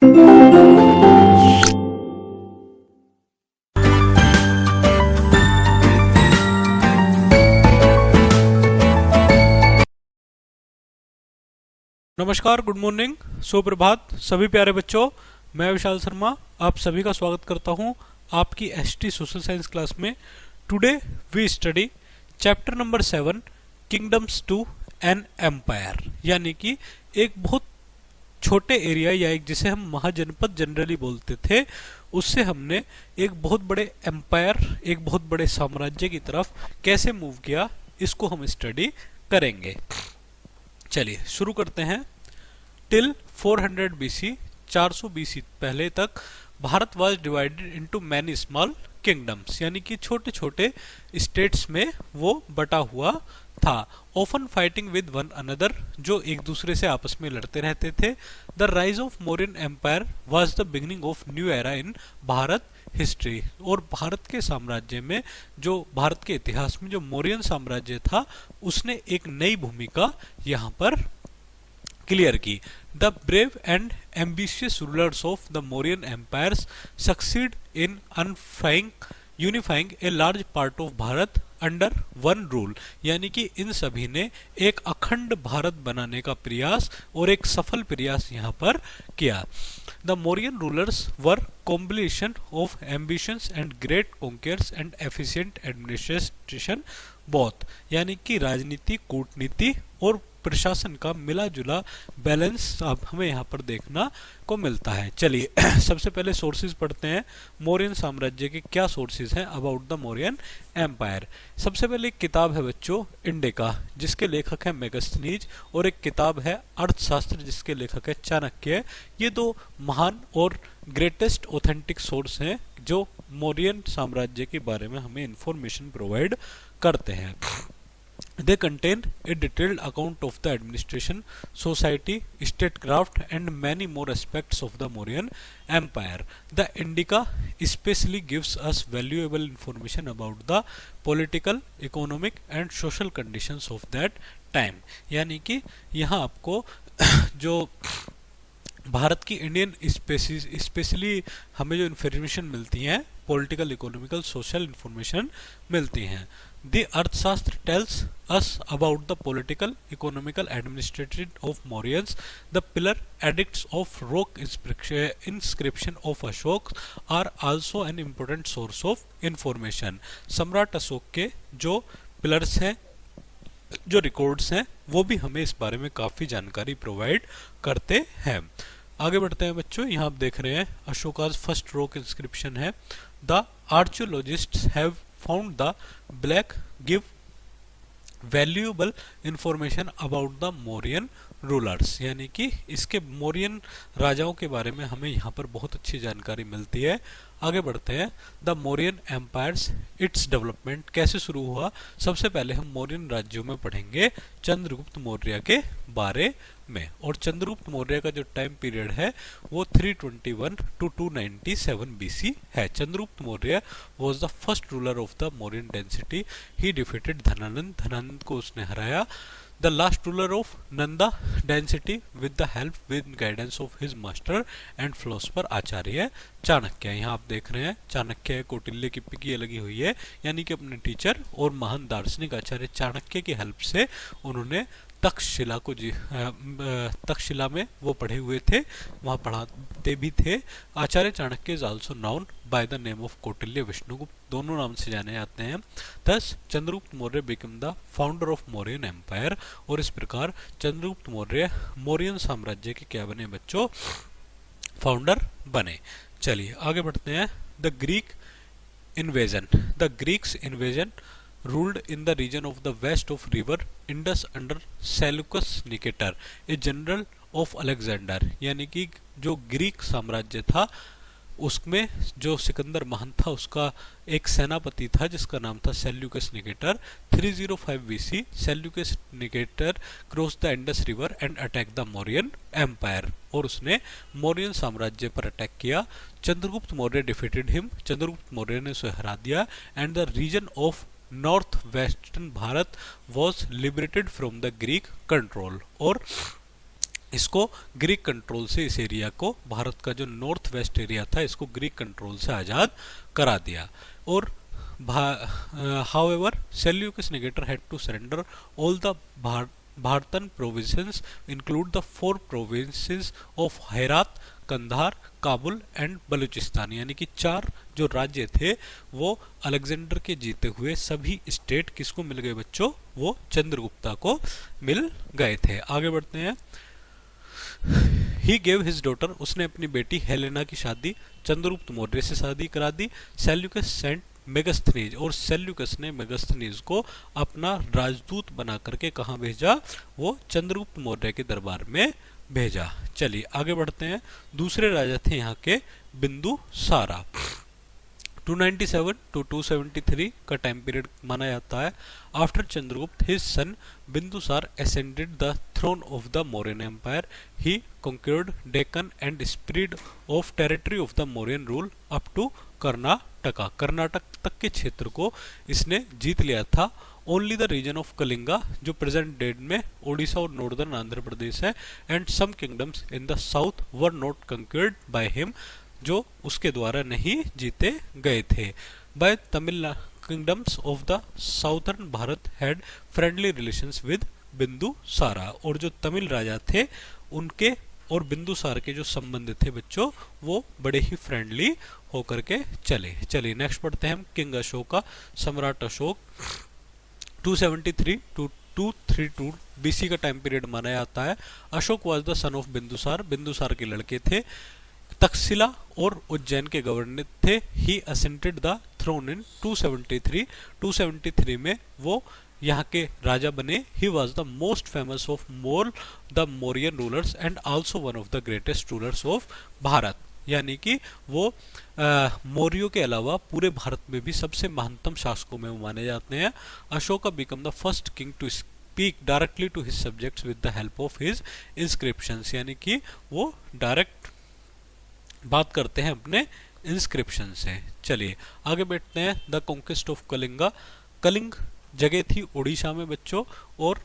नमस्कार, good morning, सुप्रभात सभी प्यारे बच्चों। मैं विशाल शर्मा आप सभी का स्वागत करता हूं आपकी एसटी सोशल साइंस क्लास में। Today we study chapter number 7 kingdoms to an empire, यानी कि एक बहुत छोटे एरिया या एक जिसे हम महाजनपद जनरली बोलते थे, उससे हमने एक बहुत बड़े एम्पायर, एक बहुत बड़े साम्राज्य की तरफ कैसे मूव किया, इसको हम स्टडी करेंगे। चलिए शुरू करते हैं। टिल 400 बीसी 400 बीसी पहले तक Bharat was divided into many small kingdoms, यानी कि छोटे छोटे स्टेट्स में वो बटा हुआ था। Often fighting with one another, जो एक दूसरे से आपस में लड़ते रहते थे। The rise of Mauryan empire was the beginning of new era in Bharat history, और भारत के साम्राज्य में, जो भारत के इतिहास में जो मौर्यन साम्राज्य था, उसने एक नई भूमिका यहाँ पर क्लियर की। The brave and ambitious rulers of the Mauryan empires succeed in unifying a large part of Bharat under one rule, यानी कि इन सभी ने एक अखंड भारत बनाने का प्रयास और एक सफल प्रयास यहाँ पर किया। The Mauryan rulers were combination of ambitions and great conquerors and efficient administration both, यानी कि राजनीति, कूटनीति और प्रशासन का मिला जुला बैलेंस अब हमें यहाँ पर देखना को मिलता है। चलिए सबसे पहले सोर्सेज पढ़ते हैं। मौर्यन साम्राज्य के क्या सोर्सेज हैं अबाउट द मौर्यन एम्पायर। सबसे पहले एक किताब है बच्चों इंडिका, जिसके लेखक है मेगस्थनीज, और एक किताब है अर्थशास्त्र, जिसके लेखक है चाणक्य। ये दो महान और ग्रेटेस्ट ऑथेंटिक सोर्स हैं जो मौर्यन साम्राज्य के बारे में हमें इंफॉर्मेशन प्रोवाइड करते हैं। They contain a detailed account of the administration, society, statecraft and many more aspects of the Mauryan Empire. The Indica especially gives us valuable information about the political, economic and social conditions of that time. यानी कि यहाँ आपको जो भारत की Indian specially हमें जो information मिलती हैं, पॉलिटिकल, इकोनॉमिकल, सोशल इन्फॉर्मेशन मिलती हैं। The अर्थशास्त्र tells us about the political, economical, administrative of Mauryans. The pillar edicts of rock inscription of Ashok are also an important source of information. सम्राट अशोक के जो पिलर्स हैं, जो रिकॉर्ड्स हैं, वो भी हमें इस बारे में काफ़ी जानकारी प्रोवाइड करते हैं। आगे बढ़ते हैं बच्चों। यहाँ आप देख रहे हैं अशोकाज फर्स्ट रॉक इंस्क्रिप्शन है। The archaeologists have found the black give valuable information about the Mauryan rulers, यानी कि इसके मौर्यन राजाओं के बारे में हमें यहाँ पर बहुत अच्छी जानकारी मिलती है। आगे बढ़ते हैं। The Mauryan empires, its development कैसे शुरू हुआ। सबसे पहले हम मौर्यन राज्यों में पढ़ेंगे चंद्रगुप्त मौर्य के बारे में, और चंद्रगुप्त मौर्य का जो टाइम पीरियड है वो 321 टू 297 बीसी है। Chandragupta Maurya was the first ruler of the Mauryan density. He defeated Dhanananda को उसने हराया। The last ruler of Nanda dynasty with the help with guidance of his master and philosopher आचार्य चाणक्य। यहाँ आप देख रहे हैं चाणक्य कौटिल्य की पिकी लगी हुई है, यानी कि अपने टीचर और महान दार्शनिक आचार्य चाणक्य की हेल्प से उन्होंने तक्षशिला को तक्षशिला में वो पढ़े हुए थे, वहाँ पढ़ाते भी थे। Acharya Chanakya is also known by the name of Kautilya Vishnugupta, दोनों नाम से जाने जाते हैं। Thus Chandragupta Maurya became the founder of Mauryan empire, और इस प्रकार चंद्रगुप्त मौर्य मौर्यन साम्राज्य के क्या बने बच्चों, फाउंडर बने। चलिए आगे बढ़ते हैं। The Greek invasion, the Greeks invasion ruled in the region of the west of river Indus under Seleucus Nicator, a general of Alexander, यानी कि जो ग्रीक साम्राज्य था उसमें जो सिकंदर महान था उसका एक सेनापति था जिसका नाम था Seleucus Nicator. 305 BC Seleucus Nicator cross the Indus river and attack the Mauryan empire, और उसने मौर्यन साम्राज्य पर अटैक किया। चंद्रगुप्त मौर्य डिफीटेड हिम, चंद्रगुप्त मौर्य ने उसे हरा दिया। And the region of north western Bharat was liberated from the Greek control, और इसको ग्रीक कंट्रोल से, इस एरिया को, भारत का जो नॉर्थ वेस्ट एरिया था, इसको ग्रीक कंट्रोल से आज़ाद करा दिया। और however Seleucus Nicator had to surrender all the भारतन provinces include the 4 provinces of Herat, Kandahar, Kabul and Balochistan, यानी कि 4 जो राज्य थे वो अलेक्जेंडर के जीते हुए सभी स्टेट किसको मिल गए बच्चों, वो चंद्रगुप्ता को मिल गए थे। आगे बढ़ते हैं। ही गेव हिज डॉटर, उसने अपनी बेटी हेलेना की शादी चंद्रगुप्त मौर्य से शादी करा दी। सेल्यूकस सेंट मेगस्थनीज, और सेल्यूकस ने मेगस्थनीज को अपना राजदूत बना करके कहाँ भेजा, वो चंद्रगुप्त मौर्य के दरबार में भेजा। चलिए आगे बढ़ते हैं। दूसरे राजा थे यहाँ के बिंदुसारा। 297 टू 273 का टाइम पीरियड माना जाता है। After Chandragupta his son Bindusara ascended the throne of the Mauryan Empire. He conquered Deccan and spread of territory of the Mauryan rule up to Karnataka, Karnataka तक के क्षेत्र को इसने जीत लिया था। Only the region of Kalinga, जो प्रेजेंट डेट में ओडिशा और नॉर्दर्न आंध्र प्रदेश है, and some kingdoms in the south were not conquered by him, जो उसके द्वारा नहीं जीते गए थे। By Tamil kingdoms of the southern Bharat had friendly relations with Bindusara, और जो तमिल राजा थे उनके और बिंदुसार के जो संबंध थे बच्चों वो बड़े ही फ्रेंडली होकर के चले। चलिए नेक्स्ट पढ़ते हैं हम किंग अशोका, सम्राट अशोक। 273 टू 232 बीसी का टाइम पीरियड माना जाता है। Ashok was the son of Bindusara, Bindusara के लड़के थे। तक्षशिला और उज्जैन के गवर्नर थे। He ascended the throne in 273, 273 में वो यहाँ के राजा बने। He was the most famous of more the Mauryan rulers and also one of the greatest rulers of Bharat, यानी कि वो मौर्यों के अलावा पूरे भारत में भी सबसे महानतम शासकों में वो माने जाते हैं। Ashoka become the first king to speak directly to his subjects with the help of his inscriptions, यानी कि वो डायरेक्ट बात करते हैं अपने इंस्क्रिप्शन से। चलिए आगे बैठते हैं। The conquest of Kalinga, Kalinga जगह थी उड़ीसा में बच्चों, और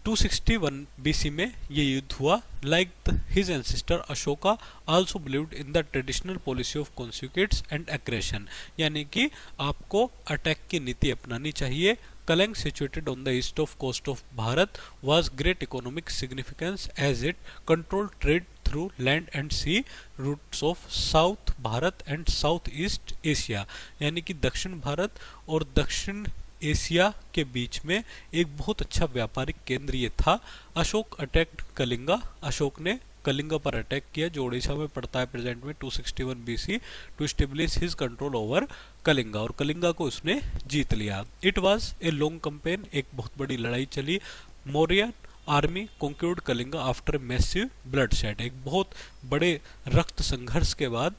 261 बीसी में ये युद्ध हुआ। Like his ancestor Ashoka also believed in the traditional policy of conquests and aggression, यानी कि आपको अटैक की नीति अपनानी चाहिए। Kalinga situated on the east of coast of Bharat was great economic significance as it control trade through land and sea routes of south Bharat and south east Asia, यानी कि दक्षिण भारत और दक्षिण एशिया के बीच में एक बहुत अच्छा व्यापारिक केंद्र ये था। अशोक अटैक्ड कलिंगा, अशोक ने कलिंगा पर अटैक किया जो उड़ीसा में पड़ता है प्रेजेंट में 261 BC to establish his control over Kalinga, और कलिंगा को उसने जीत लिया। It was a long campaign, एक बहुत बड़ी लड़ाई चली। Maurya army conquered Kalinga after massive bloodshed, एक बहुत बड़े रक्त संघर्ष के बाद।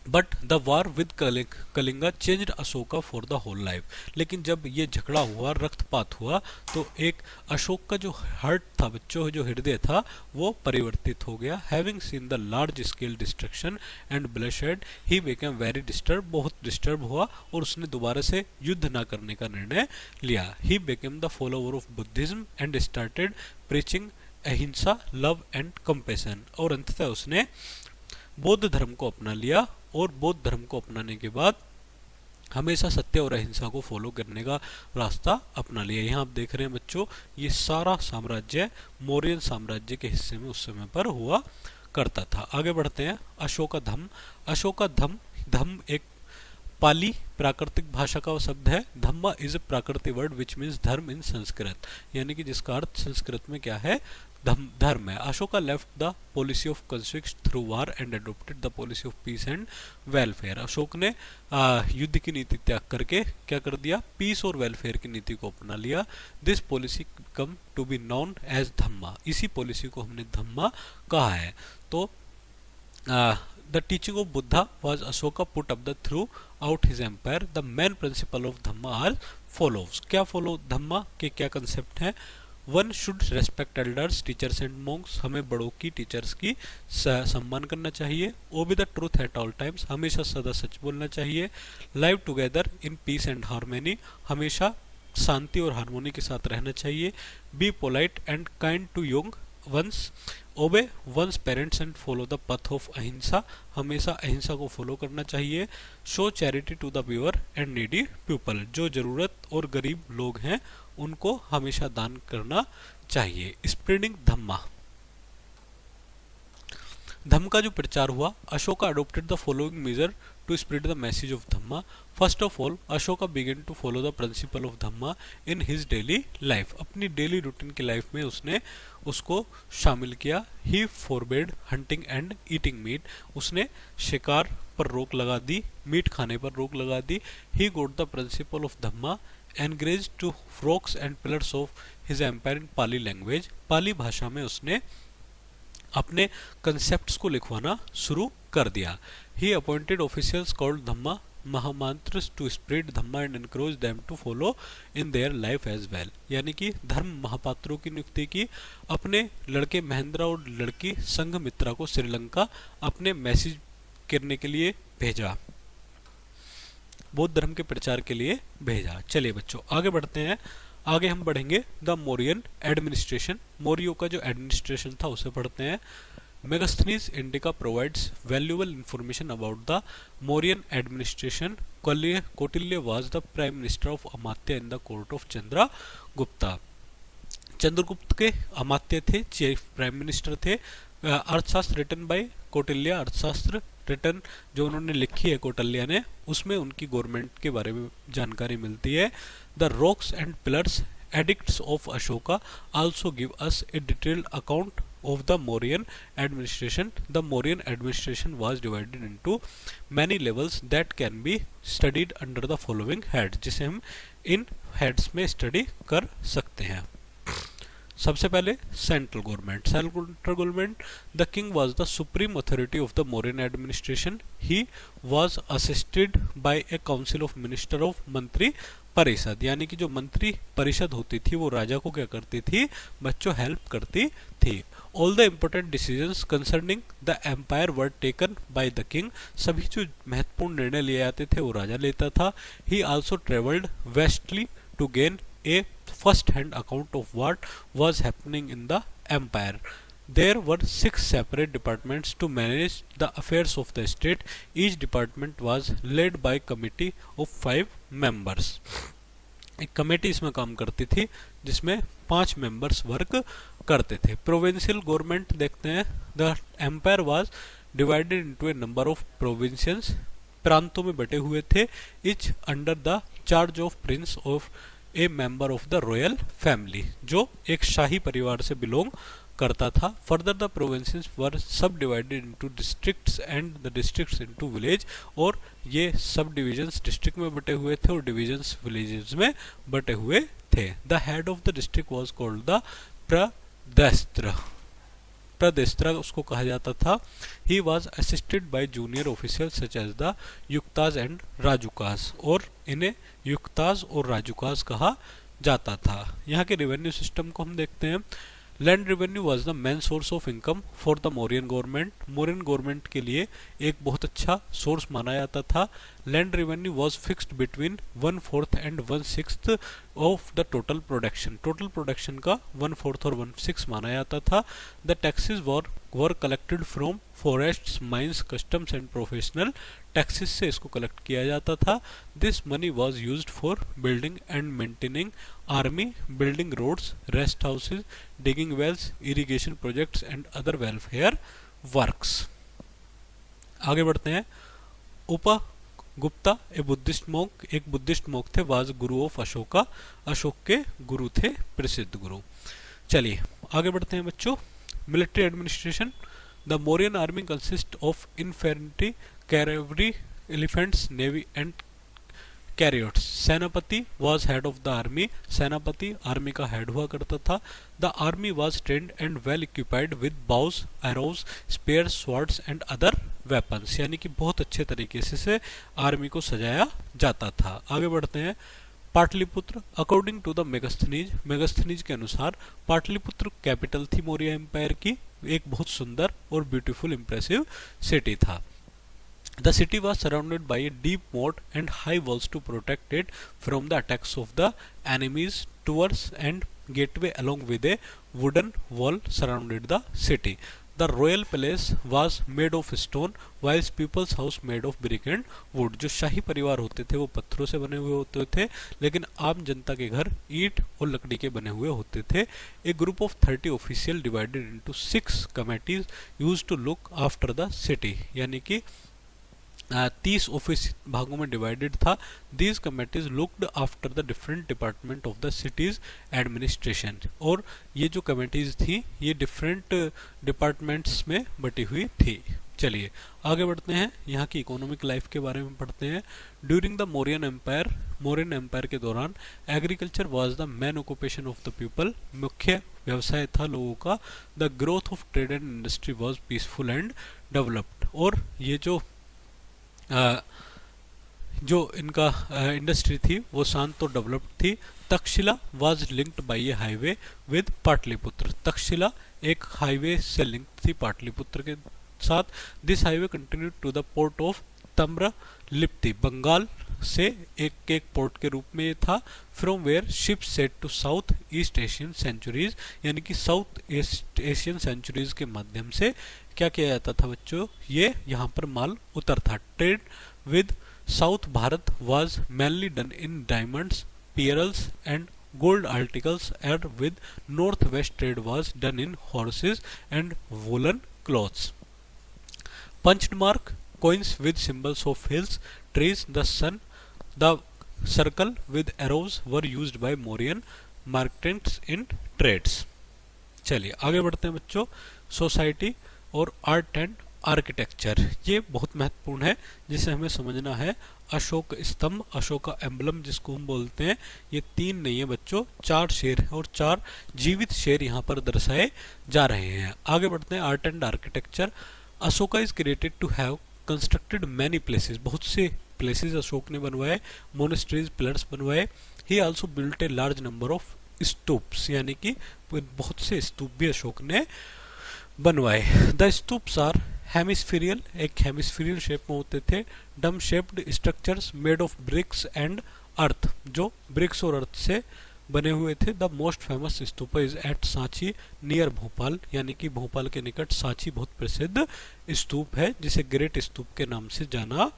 But the war with Kalinga changed Ashoka for the whole life, लेकिन जब ये झगड़ा हुआ, रक्तपात हुआ, तो एक अशोक का जो हार्ट था बच्चों, जो हृदय था वो परिवर्तित हो गया। Having seen the large scale destruction and bloodshed he became very disturb, बहुत डिस्टर्ब हुआ और उसने दोबारा से युद्ध ना करने का निर्णय लिया। He became the follower of Buddhism and started preaching अहिंसा, लव एंड कंपैशन, और अंततः उसने बौद्ध धर्म को अपना लिया, और बौद्ध धर्म को अपनाने के बाद हमेशा सत्य और अहिंसा को फॉलो करने का रास्ता अपना लिया। यहाँ आप देख रहे हैं बच्चों ये सारा साम्राज्य मौर्यन साम्राज्य के हिस्से में उस समय पर हुआ करता था। आगे बढ़ते हैं। अशोकाधम, अशोकाधम, धम एक पाली प्राकृतिक भाषा का शब्द है। धम्मा इज ए प्राकृतिक वर्ड विच मीन्स धर्म इन संस्कृत, यानी कि जिसका अर्थ संस्कृत में क्या है, धर्म है। Ashoka left the policy of conflict through war and adopted the policy of peace and welfare, Ashok ने युद्ध की नीति त्याग करके क्या कर दिया, पीस और वेलफेयर की नीति को अपना लिया। This policy come to be known as Dhamma, इसी पॉलिसी को हमने धम्मा कहा है। तो the teaching of Buddha was Ashoka put up the throughout his empire. The main principle of Dhamma are follows. क्या follow धम्मा के क्या कंसेप्ट हैं? One should respect elders, teachers and monks. हमें बड़ों की, टीचर्स की सम्मान करना चाहिए। Obey the truth at all times. हमेशा सदा सच बोलना चाहिए। Live together in peace and harmony. हमेशा शांति और हारमोनी के साथ रहना चाहिए। Be polite and kind to young, one's obey one's parents and follow the path of ahimsa, हमेशा अहिंसा को फॉलो करना चाहिए। Show charity to the poor and needy people, जो जरूरत और गरीब लोग हैं उनको हमेशा दान करना चाहिए। स्प्रेडिंग धम्मा, धम्म का जो प्रचार हुआ, Ashoka adopted the following measure to spread the message of Dhamma. First of all Ashoka began to follow the principle of Dhamma in his daily life, अपनी डेली रूटीन की लाइफ में उसने उसको शामिल किया। He forbade hunting and eating meat, उसने शिकार पर रोक लगा दी, मीट खाने पर रोक लगा दी। He got the principle of Dhamma engraved to rocks and pillars of his empire in Pali language, Pali भाषा में उसने अपने कंसेप्ट्स को लिखवाना शुरू कर दिया। He appointed officials called Dhamma Mahamatra to spread Dhamma and encourage them to follow in their life as well, यानी कि धर्म महापात्रों की नियुक्ति की, अपने लड़के महेंद्र और लड़की संघमित्रा को श्रीलंका अपने मैसेज करने के लिए भेजा, बौद्ध धर्म के प्रचार के लिए भेजा। चलिए बच्चों आगे बढ़ते हैं। आगे हम बढ़ेंगे द मौर्यन एडमिनिस्ट्रेशन, मौर्यों का जो एडमिनिस्ट्रेशन था उसे पढ़ते हैं। Megasthenes Indica provides valuable information about the Mauryan administration. Kautilya was the prime minister of Amatya in the court of Chandragupta, Chandragupta के अमात्य थे, चीफ प्राइम मिनिस्टर थे। अर्थशास्त्र रिटन बाय कौटिल्य, अर्थशास्त्र रिटन जो उन्होंने लिखी है कौटिल्य ने, उसमें उनकी गवर्नमेंट के बारे में जानकारी मिलती है। The rocks and pillars addicts of Ashoka also give us A detailed account of the Mauryan administration. The Mauryan administration was divided into many levels that can be studied under the following heads, जिसे हम इन heads में study कर सकते हैं। सबसे पहले central government, central government, the king was the supreme authority of the Mauryan administration. He was assisted bye A council of minister of मंत्री परिषद, यानी कि जो मंत्री परिषद होती थी वो राजा को क्या करती थी बच्चों, हेल्प करती थी। All the important decisions concerning the empire were taken by the king, सभी जो महत्वपूर्ण निर्णय लिए जाते थे वो राजा लेता था। He also travelled vastly to gain a first hand account of what was happening in the empire. There were 6 separate departments to manage the affairs of the state. Each department was led by a committee of 5 members. एक committee इसमें काम करती थी जिसमें 5 members work करते थे। Provincial government देखते हैं। The empire was divided into a number of provinces, प्रांतों में बटे हुए थे। Each under the charge of prince of a member of the royal family, जो एक शाही परिवार से बिलोंग करता था। फर्दर द प्रोविंसेस वर सब divided into districts and the districts into village, और ये सब डिविजन्स डिस्ट्रिक्ट में बटे हुए थे और डिविजन्स विलेजेस में बटे हुए थे। The head of the district was called the Pradeshtri, Pradeshtri उसको कहा जाता था। He was assisted by junior officers such as the Yuktas and Rajukas, और इन्हें युक्ताज और राजुकास कहा जाता था। यहाँ के रेवेन्यू सिस्टम को हम देखते हैं। Land revenue was the main source of income for the Mauryan government, Mauryan government के लिए एक बहुत अच्छा सोर्स माना जाता था। Land revenue was fixed between 1/4 and 1/6 of the total production, total production का 1/4 और 1/6 माना जाता था। The taxes were collected from forests, mines, customs and professional taxes से इसको कलेक्ट किया जाता था। This money was used for building and maintaining army, building roads, rest houses, digging wells, irrigation projects and other welfare works. आगे बढ़ते हैं। Upagupta a Buddhist monk, एक Buddhist monk थे। वाज गुरु ऑफ अशोका, अशोक के गुरु थे, प्रसिद्ध गुरु। चलिए आगे बढ़ते हैं बच्चों। Military administration, the Mauryan army consist of infantry, cavalry, elephants, navy and chariots. Senapati was head of the army, सेनापति आर्मी का हेड हुआ करता था। The army was trained and well equipped with bows, arrows, spears, swords and other weapons, यानी कि बहुत अच्छे तरीके से आर्मी को सजाया जाता था। आगे बढ़ते हैं। Pataliputra, according to the Megasthenes, Megasthenes के अनुसार पाटलिपुत्र कैपिटल थी मौर्य एम्पायर की, एक बहुत सुंदर और ब्यूटीफुल इंप्रेसिव सिटी था। The city was surrounded by a deep moat and high walls to protect it from the attacks of the enemies, tours and gateway along with a wooden wall surrounded the city. The royal palace was made of stone whilst people's house made of brick and wood. जो शाही परिवार होते थे वो पत्थरों से बने हुए होते थे, लेकिन आम जनता के घर ईंट और लकड़ी के बने हुए होते थे. A group of 30 officials divided into 6 committees used to look after the city. यानी कि 30 ऑफिस भागों में डिवाइडेड था. These committees looked after the different department of the cities administration. और ये जो कमेटीज थी ये डिफरेंट डिपार्टमेंट्स में बटी हुई थी. चलिए आगे बढ़ते हैं, यहाँ की इकोनॉमिक लाइफ के बारे में पढ़ते हैं. ड्यूरिंग द मौर्यन एम्पायर के दौरान agriculture was the main occupation of the people. मुख्य व्यवसाय था लोगों का. The growth of trade and industry was peaceful and developed. और ये जो इनका इंडस्ट्री थी वो शांत और डेवलप्ड थी. Takshashila was linked by a highway with Pataliputra. Takshashila एक हाईवे से लिंक थी पाटलिपुत्र के साथ. This highway continued to the port of Tamralipti. Bengal से एक पोर्ट के रूप में ये था. From where ships set to south east Asian centuries. यानी कि साउथ ईस्ट एशियन सेंचुरीज के माध्यम से क्या किया जाता था बच्चों, ये यहाँ पर माल उतरता. Trade with south Bharat was mainly done in diamonds, perils and gold articles. And with north west trade was done in horses and woollen clothes. Punched mark coins with symbols of hills, trees, the sun, the circle with arrows were used by Mauryan merchants in trades. चलिए आगे बढ़ते हैं बच्चों. Society और art and architecture, ये बहुत महत्वपूर्ण है जिसे हमें समझना है. अशोक स्तंभ, अशोक का एम्बलम जिसको हम बोलते हैं, ये 3 नहीं है बच्चों, 4 शेर हैं और 4 जीवित शेर यहाँ पर दर्शाए जा रहे हैं. आगे बढ़ते हैं art and architecture. Ashoka is created to have constructed many places. बहुत से प्लेसेस अशोक ने बनवाए. मोनेस्ट्रीज, पिलर्स बनवाए. He also built a large number of stupas. यानी कि बहुत से स्तूप भी अशोक ने बनवाए. द स्तूप्स आर हेमिस्फीरियल, एक हेमिस्फीरियल शेप में होते थे. Dome shaped structures made of bricks and earth, जो ब्रिक्स और अर्थ से बने हुए थे. The most famous stupa is at Sanchi near Bhopal. यानी कि भोपाल के निकट सांची बहुत प्रसिद्ध स्तूप है जिसे ग्रेट स्तूप के नाम से जाना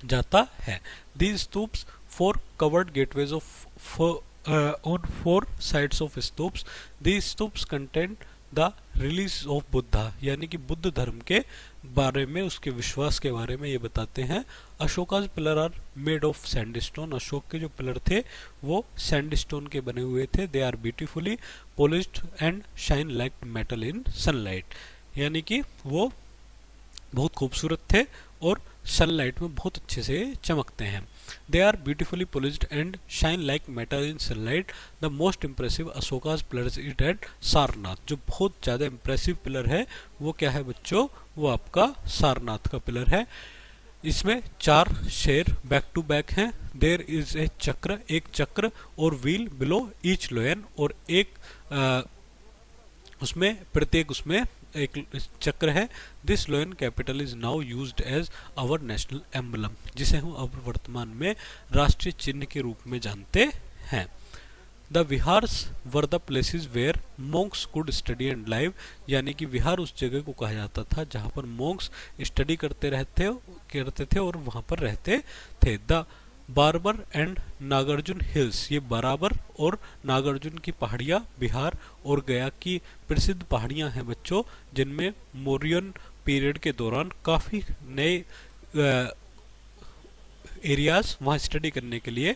जाता है. These stupas 4 covered gateways of on 4 sides of stupas. These stupas content the release of Buddha. यानी कि बुद्ध धर्म के बारे में, उसके विश्वास के बारे में ये बताते हैं. Ashoka's pillar are made of sandstone. Ashoka के जो पिलर थे वो सैंडस्टोन के बने हुए थे. They are beautifully polished and shine like metal in sunlight. यानी कि वो बहुत खूबसूरत थे और सनलाइट में बहुत अच्छे से चमकते हैं. They are beautifully polished and shine like metal in sunlight. The most impressive Ashoka's pillars it at Sarnath. जो बहुत ज़्यादा इंप्रेसिव पिलर है वो क्या है बच्चों, वो आपका सारनाथ का पिलर है. इसमें 4 शेर बैक टू बैक हैं. देयर इज ए चक्र, एक चक्र और व्हील बिलो ईच लोयन. और एक उसमें प्रत्येक उसमें एक चक्र है. This lion capital is now used as our national emblem, जिसे हम अब वर्तमान में राष्ट्रीय चिन्ह के रूप में जानते हैं. The viharas were the places where monks could study and live. यानी कि विहार उस जगह को कहा जाता था जहाँ पर मोंक्स स्टडी करते थे और वहाँ पर रहते थे. The Barabar and Nagarjuna hills, ये बराबर और नागार्जुन की पहाड़ियाँ बिहार और गया की प्रसिद्ध पहाड़ियाँ हैं बच्चों, जिनमें मौर्यन पीरियड के दौरान काफ़ी नए एरियाज वहाँ स्टडी करने के लिए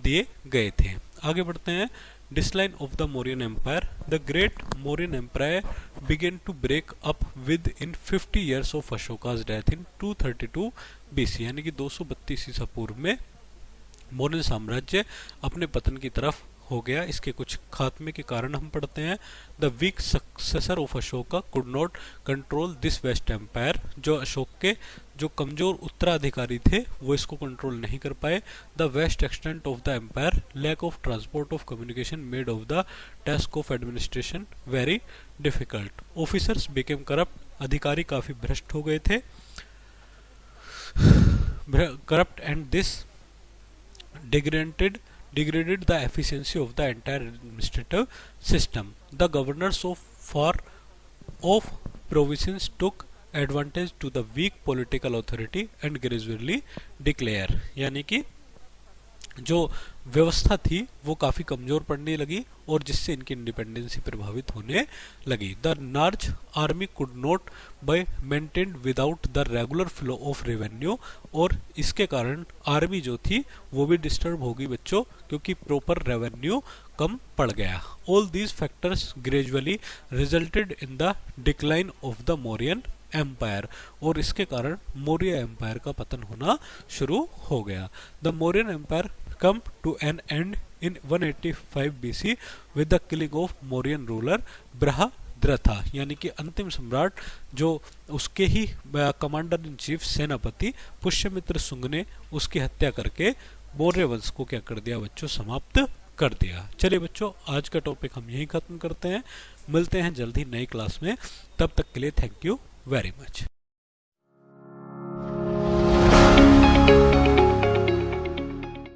दिए गए थे. आगे बढ़ते हैं. Decline of the Mauryan empire. The great Mauryan empire began to break up within 50 years of Ashoka's death in 232 BC. यानी कि 232 ईसा पूर्व में मौर्य साम्राज्य अपने पतन की तरफ हो गया. इसके कुछ खात्मे के कारण हम पढ़ते हैं. The weak successor of Ashoka could not control this vast empire. जो अशोक के जो कमजोर उत्तराधिकारी थे वो इसको कंट्रोल नहीं कर पाए. The vast extent of the empire, lack of transport of communication made of the task of administration very difficult. Officers became corrupt. अधिकारी काफी भ्रष्ट हो गए थे, corrupt, and this degraded degraded the efficiency of the entire administrative system. The governors of provinces took advantage to the weak political authority and gradually declare, यानी कि जो व्यवस्था थी वो काफी कमजोर पड़ने लगी और जिससे इनकी इंडिपेंडेंसी प्रभावित होने लगी. The large army could not be maintained without the regular flow of revenue, और इसके कारण आर्मी जो थी वो भी डिस्टर्ब होगी बच्चों, क्योंकि प्रॉपर रेवेन्यू कम पड़ गया. All these factors gradually resulted in the decline of the Mauryan empire, और इसके कारण मौर्य एम्पायर का पतन होना शुरू हो गया. The Mauryan empire came to an end in 185 BC with the killing of Mauryan ruler Brihadratha, यानी कि अंतिम सम्राट जो उसके ही कमांडर इन चीफ सेनापति पुष्यमित्र शुंग ने उसकी हत्या करके मौर्य वंश को क्या कर दिया बच्चों, समाप्त कर दिया. चलिए बच्चों, आज का टॉपिक हम यहीं खत्म करते हैं. मिलते हैं जल्द ही नई क्लास में. तब तक के लिए थैंक यू very much.